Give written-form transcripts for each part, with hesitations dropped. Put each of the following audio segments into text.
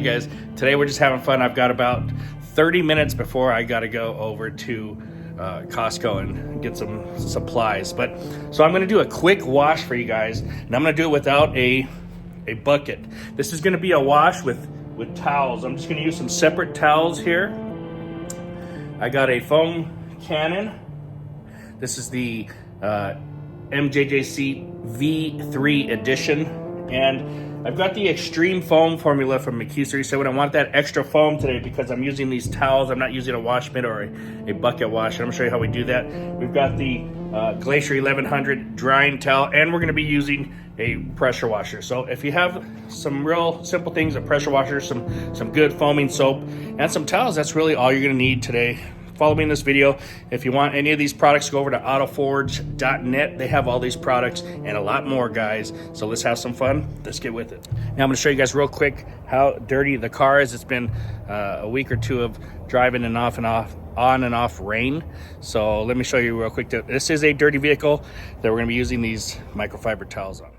guys? Today we're just having fun. I've got about 30 minutes before I got to go over to Costco and get some supplies. So I'm going to do a quick wash for you guys, and I'm going to do it without a bucket. This is going to be a wash with towels. I'm just going to use some separate towels here. I got a foam cannon. This is the MJJC V3 edition, and I've got the extreme foam formula from McKee37. I want that extra foam today because I'm using these towels. I'm not using a wash mitt or a bucket wash. I'm gonna show you how we do that. We've got the Glacier 1100 drying towel, and we're gonna be using a pressure washer. So if you have some real simple things, a pressure washer, some good foaming soap, and some towels, that's really all you're gonna need today. Follow me in this video. If you want any of these products, go over to autoforge.net. They have all these products and a lot more, guys. So let's have some fun. Let's get with it. Now I'm gonna show you guys real quick how dirty the car is. It's been a week or two of driving and on and off rain. So let me show you real quick. This is a dirty vehicle that we're gonna be using these microfiber towels on.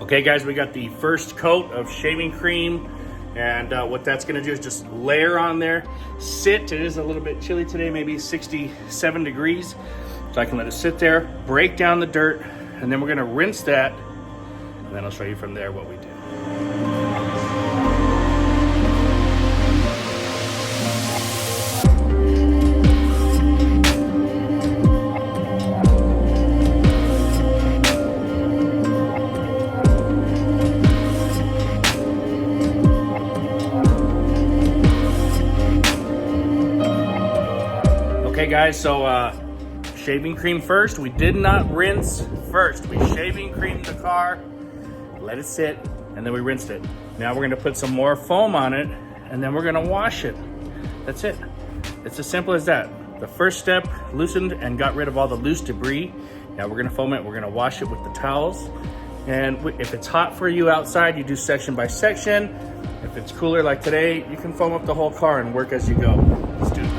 Okay guys, we got the first coat of shaving cream, and what that's gonna do is just layer on there, sit. It is a little bit chilly today, maybe 67 degrees. So I can let it sit there, break down the dirt, and then we're gonna rinse that, and then I'll show you from there what we do. Okay guys, so shaving cream first. We did not rinse first. We shaving creamed the car, let it sit, and then we rinsed it. Now we're gonna put some more foam on it, and then we're gonna wash it. That's it. It's as simple as that. The first step loosened and got rid of all the loose debris. Now we're gonna foam it, we're gonna wash it with the towels. And if it's hot for you outside, you do section by section. If it's cooler like today, you can foam up the whole car and work as you go. Let's do it.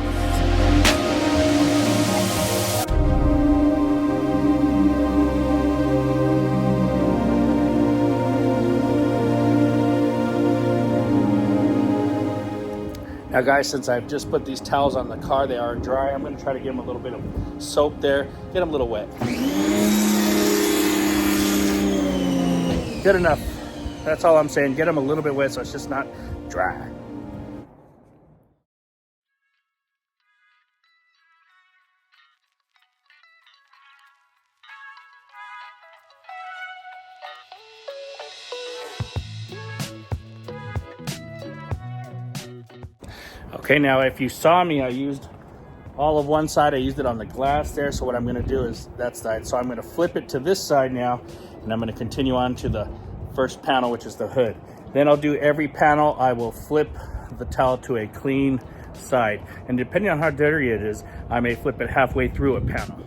Now guys, since I've just put these towels on the car, they are dry. I'm gonna try to give them a little bit of soap there, get them a little wet. Good enough. That's all I'm saying. Get them a little bit wet so it's just not dry. Okay, now if you saw me, I used all of one side. I used it on the glass there. So what I'm gonna do is that side. So I'm gonna flip it to this side now, and I'm gonna continue on to the first panel, which is the hood. Then I'll do every panel. I will flip the towel to a clean side. And depending on how dirty it is, I may flip it halfway through a panel.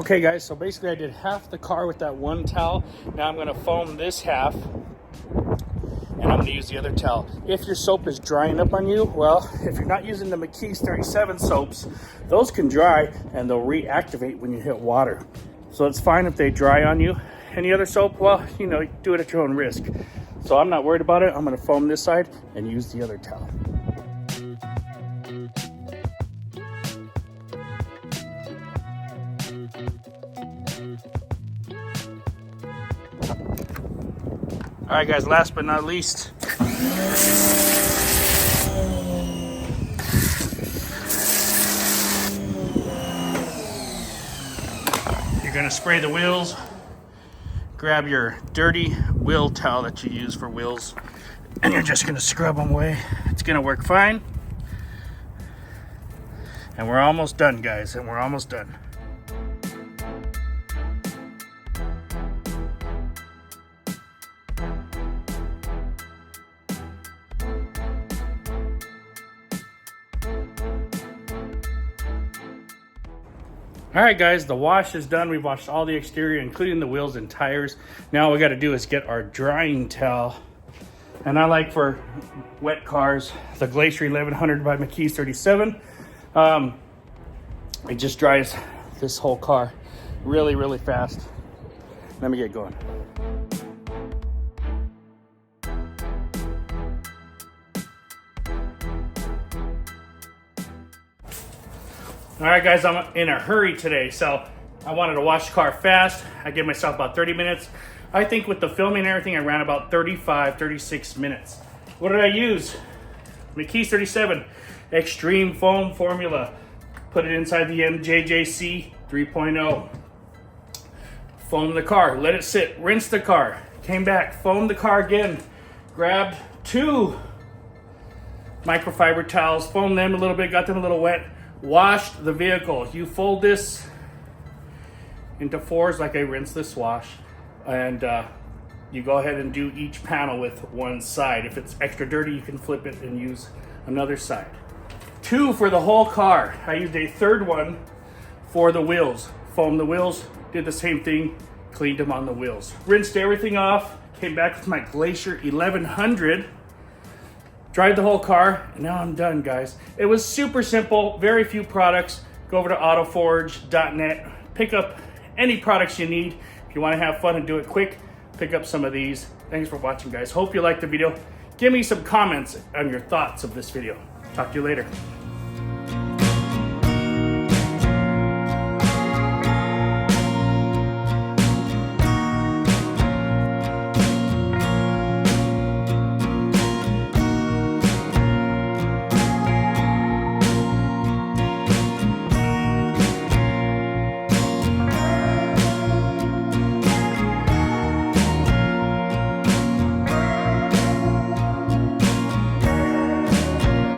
Okay guys, so basically I did half the car with that one towel. Now I'm gonna foam this half, and I'm gonna use the other towel. If your soap is drying up on you, well, if you're not using the McKee37 soaps, those can dry and they'll reactivate when you hit water. So it's fine if they dry on you. any other soap, well, you know, do it at your own risk. So I'm not worried about it. I'm gonna foam this side and use the other towel. All right, guys, last but not least, you're gonna spray the wheels. Grab your dirty wheel towel that you use for wheels, and you're just gonna scrub them away. It's gonna work fine. And we're almost done, guys, and we're almost done. All right, guys, the wash is done. We've washed all the exterior, including the wheels and tires. Now all we got to do is get our drying towel. And I like, for wet cars, the Glacier 1100 by McKee's 37. It just dries this whole car really, really fast. Let me get going. All right, guys, I'm in a hurry today, so I wanted to wash the car fast. I gave myself about 30 minutes. I think with the filming and everything, I ran about 35, 36 minutes. What did I use? McKee's 37 Extreme Foam Formula. Put it inside the MJJC 3.0. Foam the car, let it sit, rinse the car. Came back, foamed the car again. Grabbed 2 microfiber towels, foamed them a little bit, got them a little wet. Washed the vehicle. You fold this into 4s like I rinsed this wash, and you go ahead and do each panel with one side. If it's extra dirty, you can flip it and use another side. 2 for the whole car. I used a 3rd one for the wheels. Foamed the wheels, did the same thing, cleaned them on the wheels. Rinsed everything off, came back with my Glacier 1100. Dried the whole car, and now I'm done, guys. It was super simple, very few products. Go over to autoforge.net, pick up any products you need. If you want to have fun and do it quick, pick up some of these. Thanks for watching, guys. Hope you liked the video. Give me some comments on your thoughts of this video. Talk to you later.